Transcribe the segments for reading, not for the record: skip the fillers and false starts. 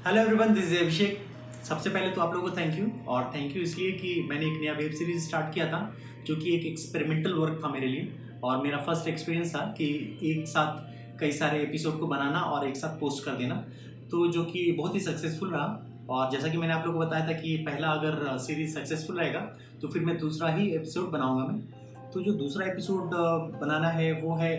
Hello everyone, this is अभिषेक। सबसे पहले तो आप लोगों को थैंक यू, और थैंक यू इसलिए कि मैंने एक नया वेब सीरीज स्टार्ट किया था जो कि एक एक्सपेरिमेंटल वर्क था मेरे लिए। और मेरा फर्स्ट एक्सपीरियंस था कि एक साथ कई सारे एपिसोड को बनाना और एक साथ पोस्ट कर देना, तो जो कि बहुत ही सक्सेसफुल रहा। और जैसा कि मैंने आप लोगों को बताया था कि पहला अगर सीरीज सक्सेसफुल रहेगा तो फिर मैं दूसरा ही एपिसोड बनाऊंगा मैं। तो जो दूसरा एपिसोड बनाना है वो है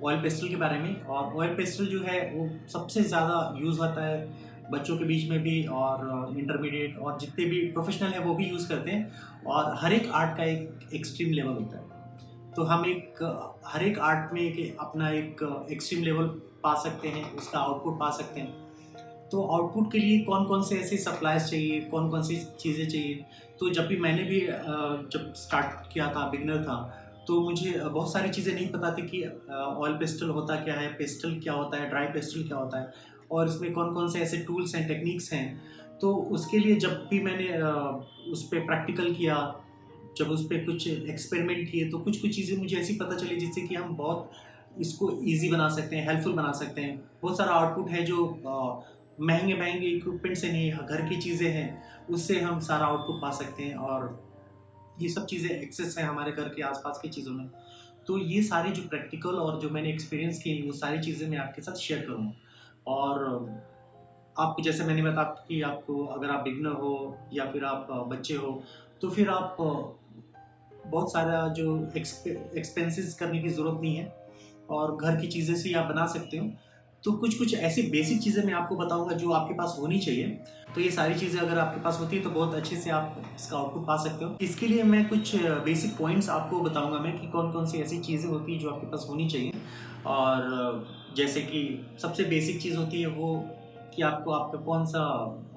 ऑयल पेस्टल के बारे में। और ऑयल पेस्टल जो है वो सबसे ज़्यादा यूज़ होता है बच्चों के बीच में भी, और इंटरमीडिएट और जितने भी प्रोफेशनल है वो भी यूज़ करते हैं। और हर एक आर्ट का एक एक्सट्रीम लेवल होता है, तो हम हर एक आर्ट में अपना एक एक्सट्रीम लेवल पा सकते हैं, उसका आउटपुट पा सकते हैं। तो आउटपुट के लिए कौन कौन से ऐसे सप्लाईज चाहिए, कौन कौन सी चीज़ें चाहिए। तो जब भी मैंने भी जब स्टार्ट किया था, बिगनर था, तो मुझे बहुत सारी चीज़ें नहीं पता थी कि ऑयल पेस्टल होता क्या है, पेस्टल क्या होता है, ड्राई पेस्टल क्या होता है, और इसमें कौन कौन से ऐसे टूल्स हैं, टेक्निक्स हैं। तो उसके लिए जब भी मैंने उस पर प्रैक्टिकल किया, जब उस पर कुछ एक्सपेरिमेंट किए, तो कुछ कुछ चीज़ें मुझे ऐसी पता चली जिससे कि हम बहुत इसको ईजी बना सकते हैं, हेल्पफुल बना सकते हैं। बहुत सारा आउटपुट है जो महंगे महंगे इक्विपमेंट से नहीं, घर की चीज़ें हैं, उससे हम सारा आउटपुट पा सकते हैं। और ये सब चीज़ें एक्सेस है हमारे घर के आसपास की चीज़ों में। तो ये सारी जो प्रैक्टिकल और जो मैंने एक्सपीरियंस की वो सारी चीज़ें मैं आपके साथ शेयर करूँगा। और आपको जैसे मैंने बताया कि आपको अगर आप बिगनर हो या फिर आप बच्चे हो, तो फिर आप बहुत सारा जो एक्सपेंसेस करने की ज़रूरत नहीं है, और घर की चीज़ें से ही आप बना सकते हो। तो कुछ कुछ ऐसी बेसिक चीज़ें मैं आपको बताऊंगा जो आपके पास होनी चाहिए। तो ये सारी चीज़ें अगर आपके पास होती है तो बहुत अच्छे से आप इसका आउटपुट पा सकते हो। इसके लिए मैं कुछ बेसिक पॉइंट्स आपको बताऊंगा मैं कि कौन कौन सी ऐसी चीज़ें होती हैं जो आपके पास होनी चाहिए। और जैसे कि सबसे बेसिक चीज़ होती है वो कि आपका कौन सा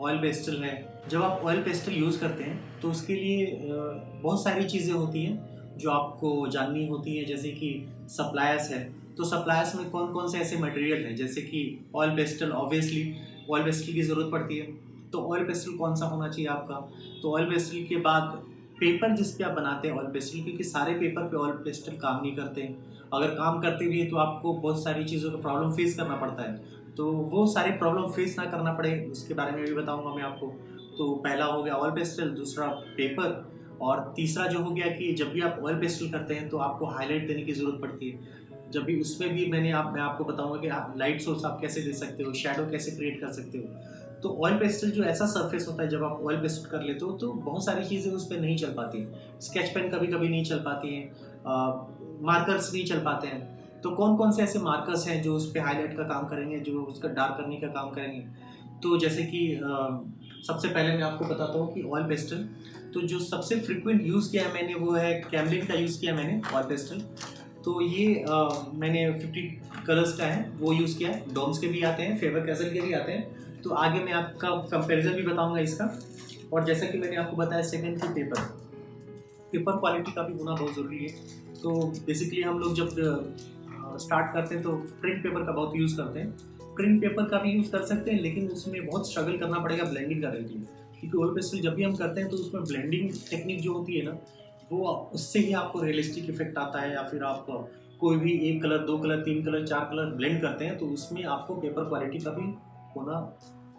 ऑयल पेस्टल है। जब आप ऑयल पेस्टल यूज़ करते हैं तो उसके लिए बहुत सारी चीज़ें होती हैं जो आपको जाननी होती हैं, जैसे कि सप्लायर्स है। तो सप्लायर्स में कौन कौन से ऐसे मटेरियल हैं, जैसे कि oil pastel, obviously oil pastel की ज़रूरत पड़ती है। तो ऑयल पेस्टल कौन सा होना चाहिए आपका। तो ऑयल पेस्टल के बाद पेपर जिस पे आप बनाते हैं ऑयल पेस्टल, क्योंकि सारे पेपर पे ऑयल पेस्टल काम नहीं करते। अगर काम करते भी हैं तो आपको बहुत सारी चीज़ों का प्रॉब्लम फेस करना पड़ता है। तो वो सारे प्रॉब्लम फेस ना करना पड़े उसके बारे में भी बताऊंगा मैं आपको। तो पहला हो गया ऑयल पेस्टल, दूसरा पेपर, और तीसरा जो हो गया कि जब भी आप ऑयल पेस्टल करते हैं तो आपको हाईलाइट देने की ज़रूरत पड़ती है। जब भी उसमें भी मैं आपको बताऊंगा कि लाइट सोर्स आप कैसे दे सकते हो, शेडो कैसे क्रिएट कर सकते हो। तो ऑयल पेस्टल जो ऐसा सरफेस होता है, जब आप ऑयल पेस्टल कर लेते हो तो बहुत सारी चीज़ें उस पर नहीं चल पाती। स्केच पेन कभी कभी नहीं चल पाती हैं, मार्कर्स नहीं चल पाते हैं। तो कौन कौन से ऐसे मार्कर्स हैं जो उस पर हाईलाइट का काम करेंगे, जो उसका डार्क करने का काम करेंगे। तो जैसे कि सबसे पहले मैं आपको बताता हूँ कि ऑयल पेस्टल, तो जो सबसे फ्रिक्वेंट यूज़ किया है मैंने वो है कैमलिन का यूज़ किया मैंने ऑयल पेस्टल। तो ये मैंने 50 कलर्स का है वो यूज़ किया है। डॉम्स के भी आते हैं, फेबर कैसल के भी आते हैं। तो आगे मैं आपका कंपैरिजन भी बताऊंगा इसका। और जैसा कि मैंने आपको बताया, सेकंड की पेपर क्वालिटी का भी होना बहुत ज़रूरी है। तो बेसिकली हम लोग जब स्टार्ट करते हैं तो प्रिंट पेपर का बहुत यूज़ करते हैं। प्रिंट पेपर का भी यूज़ कर सकते हैं, लेकिन उसमें बहुत स्ट्रगल करना पड़ेगा ब्लेंडिंग करने के लिए, क्योंकि ऑयल पेस्टल जब भी हम करते हैं तो उसमें ब्लेंडिंग टेक्निक जो होती है ना, वो उससे ही आपको रियलिस्टिक इफेक्ट आता है। या फिर आप कोई भी एक कलर, दो कलर, तीन कलर, चार कलर ब्लेंड करते हैं तो उसमें आपको पेपर क्वालिटी का भी होना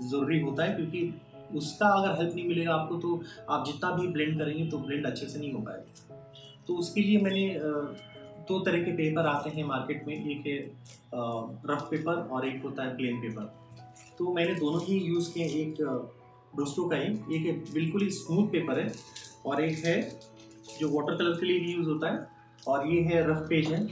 ज़रूरी होता है, क्योंकि उसका अगर हेल्प नहीं मिलेगा आपको तो आप जितना भी ब्लेंड करेंगे तो ब्लेंड अच्छे से नहीं हो पाएगा। तो उसके लिए मैंने दो तरह के पेपर आते हैं मार्केट में, एक है रफ पेपर और एक होता है प्लेन पेपर। तो मैंने दोनों ही यूज़ किए। एक ब्रोस्टो का है, एक है बिल्कुल ही स्मूथ पेपर है, और एक है जो वाटर कलर के लिए भी यूज़ होता है, और ये है रफ पेज है।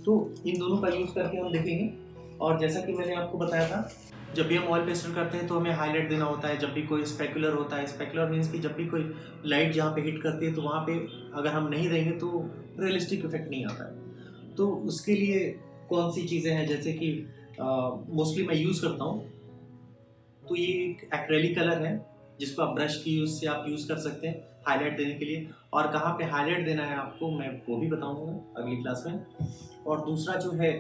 तो इन दोनों का यूज़ करके हम देखेंगे। और जैसा कि मैंने आपको बताया था, जब भी हम ऑयल पेस्टल करते हैं तो हमें हाईलाइट देना होता है। जब भी कोई स्पेकुलर होता है, स्पेकुलर मीन्स कि जब भी कोई लाइट जहाँ पे हिट करती है तो वहाँ पे अगर हम नहीं देंगे तो रियलिस्टिक इफेक्ट नहीं आता है। तो उसके लिए कौन सी चीज़ें हैं, जैसे कि मोस्टली मैं यूज़ करता हूँ, तो ये एक एक्रेलिक कलर है जिसको आप ब्रश की यूज़ से आप यूज़ कर सकते हैं हाईलाइट देने के लिए। और कहाँ पे हाईलाइट देना है आपको मैं वो भी बताऊँगा अगली क्लास में। और दूसरा जो है,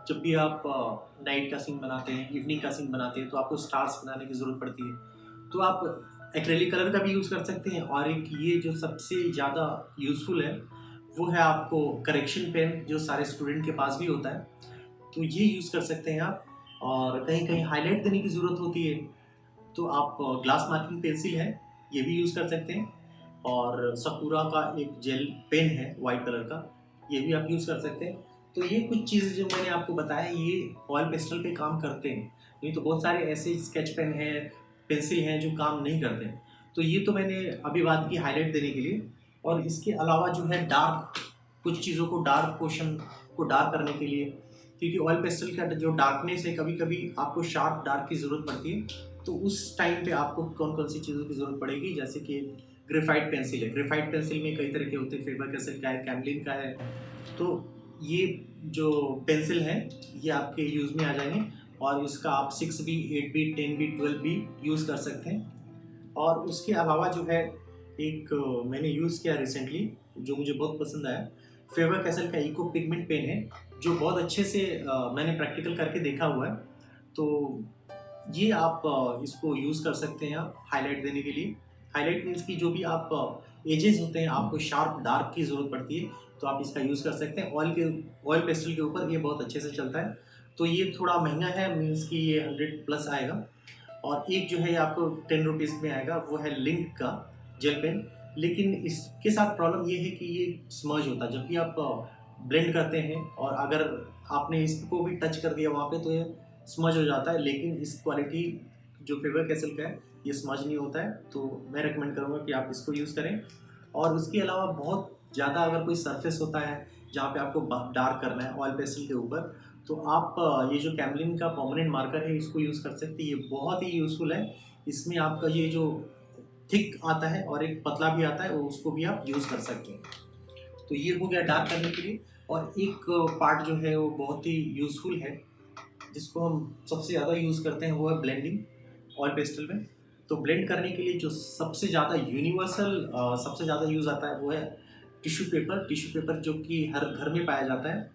जब भी आप नाइट का सीन बनाते हैं, इवनिंग का सीन बनाते हैं, तो आपको स्टार्स बनाने की ज़रूरत पड़ती है। तो आप एक्रेलिक कलर का भी यूज़ कर सकते हैं। और एक ये जो सबसे ज़्यादा यूज़फुल है वो है आपको करेक्शन पेन, जो सारे स्टूडेंट के पास भी होता है। तो ये यूज़ कर सकते हैं आप। और कहीं कहीं हाईलाइट देने की ज़रूरत होती है तो आप ग्लास मार्किंग पेंसिल है, ये भी यूज़ कर सकते हैं। और सकुरा का एक जेल पेन है वाइट कलर का, ये भी आप यूज़ कर सकते हैं। तो ये कुछ चीज़ें जो मैंने आपको बताया ये ऑयल पेस्टल पे काम करते हैं, नहीं तो बहुत सारे ऐसे स्केच पेन है, पेंसिल हैं जो काम नहीं करते हैं। तो ये तो मैंने अभी बात की हाईलाइट देने के लिए। और इसके अलावा जो है डार्क, कुछ चीज़ों को डार्क पोर्शन को डार्क करने के लिए, क्योंकि ऑयल पेस्टल का जो डार्कनेस है कभी कभी आपको शार्प डार्क की ज़रूरत पड़ती है। तो उस टाइम पे आपको कौन कौन सी चीज़ों की ज़रूरत पड़ेगी, जैसे कि ग्रेफाइट पेंसिल है। ग्रेफाइट पेंसिल में कई तरह के होते हैं, फेबर कैसल का है, कैमलिन का है। तो ये जो पेंसिल है ये आपके यूज़ में आ जाएंगे और इसका आप 6B 8B 10B 12B use कर सकते हैं। और उसके अलावा जो है एक मैंने यूज़ किया रिसेंटली जो मुझे बहुत पसंद आया, फेबर कैसल का इको पिगमेंट पेन है, जो बहुत अच्छे से मैंने प्रैक्टिकल करके देखा हुआ है। तो ये आप इसको यूज़ कर सकते हैं आप हाईलाइट देने के लिए। हाईलाइट मीन्स कि जो भी आप एजेस होते हैं आपको शार्प डार्क की ज़रूरत पड़ती है तो आप इसका यूज़ कर सकते हैं। ऑयल पेस्टल के ऊपर ये बहुत अच्छे से चलता है। तो ये थोड़ा महंगा है, मीन्स कि ये 100 प्लस आएगा। और एक जो है ये आपको 10 रुपीज़ में आएगा, वो है लिंक का जेल पेन। लेकिन इसके साथ प्रॉब्लम ये है कि ये स्मर्ज होता है जब भी आप ब्लेंड करते हैं, और अगर आपने इसको भी टच कर दिया वहाँ पे तो ये स्मज हो जाता है। लेकिन इस क्वालिटी जो फेबर कैसल का है ये स्मज नहीं होता है, तो मैं रेकमेंड करूँगा कि आप इसको यूज़ करें। और उसके अलावा बहुत ज़्यादा अगर कोई सरफेस होता है जहाँ पे आपको डार्क करना है ऑयल पेस्टल के ऊपर, तो आप ये जो कैमलिन का परमानेंट मार्कर है इसको यूज़ कर सकते हैं। ये बहुत ही यूज़फुल है। इसमें आपका ये जो थिक आता है और एक पतला भी आता है, वो उसको भी आप यूज़ कर सकते हैं। तो ये हो गया डार्क करने के लिए। और एक पार्ट जो है वो बहुत ही यूज़फुल है जिसको हम सबसे ज़्यादा यूज़ करते हैं, वो है ब्लेंडिंग ऑयल पेस्टल में। तो ब्लेंड करने के लिए जो सबसे ज़्यादा यूनिवर्सल सबसे ज़्यादा यूज़ आता है वो है टिश्यू पेपर। टिश्यू पेपर जो कि हर घर में पाया जाता है,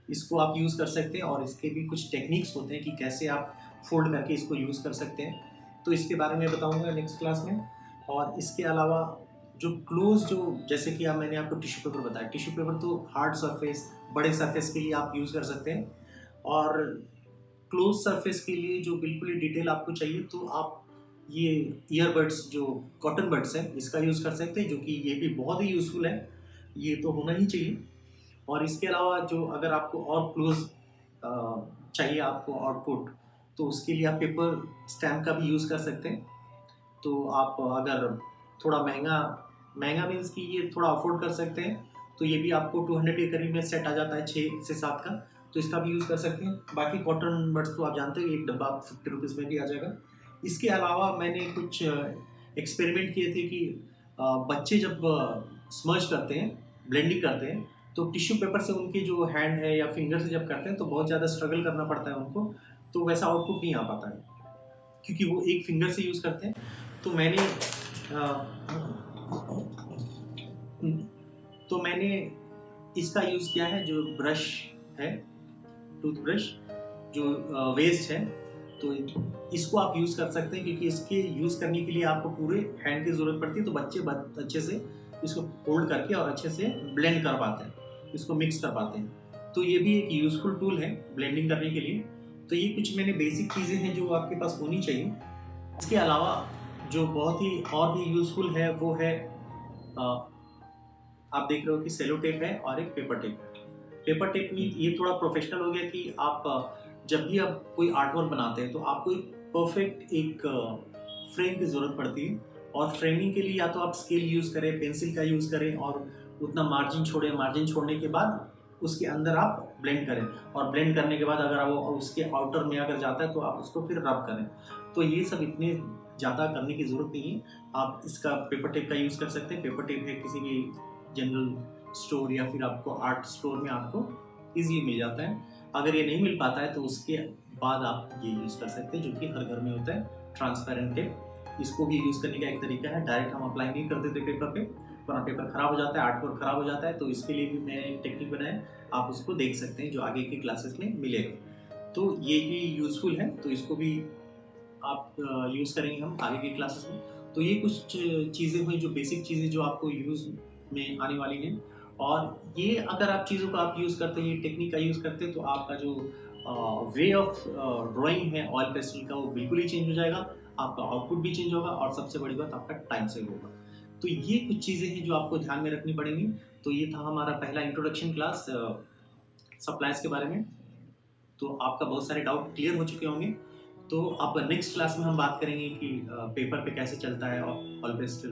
इसको आप यूज़ कर सकते हैं। और इसके भी कुछ टेक्निक्स होते हैं कि कैसे आप फोल्ड करके इसको यूज़ कर सकते हैं, तो इसके बारे में बताऊँगा नेक्स्ट क्लास में। और इसके अलावा जो क्लोज जो जैसे कि आप मैंने आपको टिश्यू पेपर बताया, टिश्यू पेपर तो हार्ड सरफेस बड़े सरफेस के लिए आप यूज़ कर सकते हैं। और क्लोज सरफेस के लिए जो बिल्कुल ही डिटेल आपको चाहिए तो आप ये ईयरबड्स जो कॉटन बड्स हैं इसका यूज़ कर सकते हैं, जो कि ये भी बहुत ही यूज़फुल है, ये तो होना ही चाहिए। और इसके अलावा जो अगर आपको और क्लोज चाहिए आपको आउटपुट, तो उसके लिए आप पेपर स्टैम्प का भी यूज़ कर सकते हैं। तो आप अगर थोड़ा महंगा महंगा मीन्स कि ये थोड़ा अफोर्ड कर सकते हैं, तो ये भी आपको 200 के करीब में सेट आ जाता है 6 से 7 का, तो इसका भी यूज़ कर सकते हैं। बाकी कॉटन बड्स तो आप जानते हैं एक डब्बा 50 रुपीज़ में भी आ जाएगा। इसके अलावा मैंने कुछ एक्सपेरिमेंट किए थे कि बच्चे जब स्मर्ज करते हैं, ब्लेंडिंग करते हैं, तो टिश्यू पेपर से उनके जो हैंड है या फिंगर से जब करते हैं तो बहुत ज़्यादा स्ट्रगल करना पड़ता है उनको, तो वैसा आउटपुट नहीं आ पाता है क्योंकि वो एक फिंगर से यूज़ करते हैं। तो मैंने इसका यूज़ किया है, जो ब्रश है, टूथब्रश जो वेस्ट है, तो इसको आप यूज़ कर सकते हैं क्योंकि इसके यूज़ करने के लिए आपको पूरे हैंड की ज़रूरत पड़ती है। तो बच्चे बहुत अच्छे से इसको होल्ड करके और अच्छे से ब्लेंड कर पाते हैं, इसको मिक्स कर पाते हैं। तो ये भी एक यूज़फुल टूल है ब्लेंडिंग करने के लिए। तो ये कुछ मैंने बेसिक चीज़ें हैं जो आपके पास होनी चाहिए। इसके अलावा जो बहुत ही और भी यूज़फुल है वो है आप देख रहे हो कि सेलो टेप है और एक पेपर टेप है। पेपर टेप में ये थोड़ा प्रोफेशनल हो गया कि आप जब भी आप कोई आर्ट वर्क बनाते हैं तो आपको एक परफेक्ट एक फ्रेम की ज़रूरत पड़ती है। और फ्रेमिंग के लिए या तो आप स्केल यूज़ करें, पेंसिल का यूज़ करें और उतना मार्जिन छोड़ें, मार्जिन छोड़ने के बाद उसके अंदर आप ब्लेंड करें, और ब्लेंड करने के बाद अगर वो उसके आउटर में अगर जाता है तो आप उसको फिर रब करें। तो ये सब इतने ज़्यादा करने की ज़रूरत नहीं है, आप इसका पेपर टेप का यूज़ कर सकते हैं। पेपर टेप है किसी भी जनरल स्टोर या फिर आपको आर्ट स्टोर में आपको ईजिली मिल जाता है। अगर ये नहीं मिल पाता है तो उसके बाद आप ये यूज़ कर सकते हैं जो कि हर घर में होता है, ट्रांसपेरेंट टेप। इसको भी यूज़ करने का एक तरीका है, डायरेक्ट हम अप्लाई नहीं करते थे पेपर पे, वरना पेपर खराब हो जाता है, आर्ट वर्क खराब हो जाता है। तो इसके लिए भी मैंने एक टेक्निक बनाया, आप उसको देख सकते हैं जो आगे की क्लासेस में मिलेगा। तो ये भी यूज़फुल है, तो इसको भी आप यूज़ करेंगे हम आगे की क्लासेस में। तो ये कुछ चीज़ें हुई जो बेसिक चीज़ें जो आपको यूज़ में आने वाली हैं। और ये अगर आप चीज़ों को आप यूज़ करते हैं, ये टेक्निक का यूज़ करते हैं, तो आपका जो वे ऑफ ड्राइंग है ऑयल पेस्टल का वो बिल्कुल ही चेंज हो जाएगा, आपका आउटपुट भी चेंज होगा और सबसे बड़ी बात आपका टाइम सेव होगा। तो ये कुछ चीज़ें हैं जो आपको ध्यान में रखनी पड़ेंगी। तो ये था हमारा पहला इंट्रोडक्शन क्लास सप्लायर्स के बारे में। तो आपका बहुत सारे डाउट क्लियर हो चुके होंगे। तो अब नेक्स्ट क्लास में हम बात करेंगे कि पेपर पे कैसे चलता है ऑयल पेस्टल,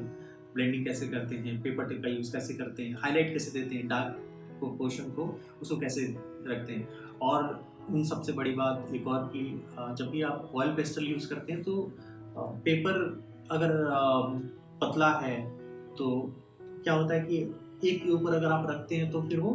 ब्लेंडिंग कैसे करते हैं, पेपर टिप का यूज़ कैसे करते हैं, हाईलाइट कैसे देते हैं, डार्क पोर्शन को उसको कैसे रखते हैं। और उन सबसे बड़ी बात एक और कि जब भी आप ऑयल पेस्टल यूज़ करते हैं तो पेपर अगर पतला है तो क्या होता है कि एक के ऊपर अगर आप रखते हैं तो फिर वो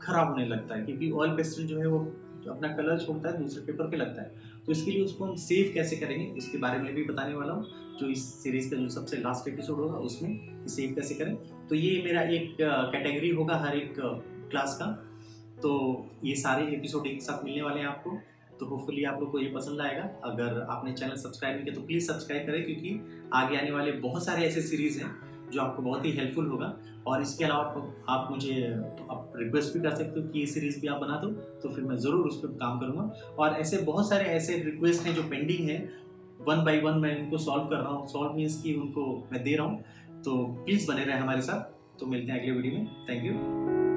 खराब होने लगता है, क्योंकि ऑयल पेस्टल जो है वो जो अपना कलर छोड़ता है दूसरे पेपर पे लगता है। तो इसके लिए उसको हम सेव कैसे करेंगे उसके बारे में भी बताने वाला हूँ, जो इस सीरीज़ का जो सबसे लास्ट एपिसोड होगा उसमें सेव कैसे करें। तो ये मेरा एक कैटेगरी होगा हर एक क्लास का। तो ये सारे एपिसोड एक साथ मिलने वाले हैं आपको। तो होपफुली आप लोग को ये पसंद आएगा। अगर आपने चैनल सब्सक्राइब नहीं किया तो प्लीज़ सब्सक्राइब करें, क्योंकि आगे आने वाले बहुत सारे ऐसे सीरीज़ हैं जो आपको बहुत ही हेल्पफुल होगा। और इसके अलावा आप मुझे आप रिक्वेस्ट भी कर सकते हो कि ये सीरीज़ भी आप बना दो, तो फिर मैं ज़रूर उस पर काम करूँगा। और ऐसे बहुत सारे ऐसे रिक्वेस्ट हैं जो पेंडिंग हैं, वन बाय वन मैं उनको सॉल्व कर रहा हूँ। सॉल्व मीन्स कि उनको मैं दे रहा हूँ। तो प्लीज़ बने रहें हमारे साथ। तो मिलते हैं अगले वीडियो में। Thank you.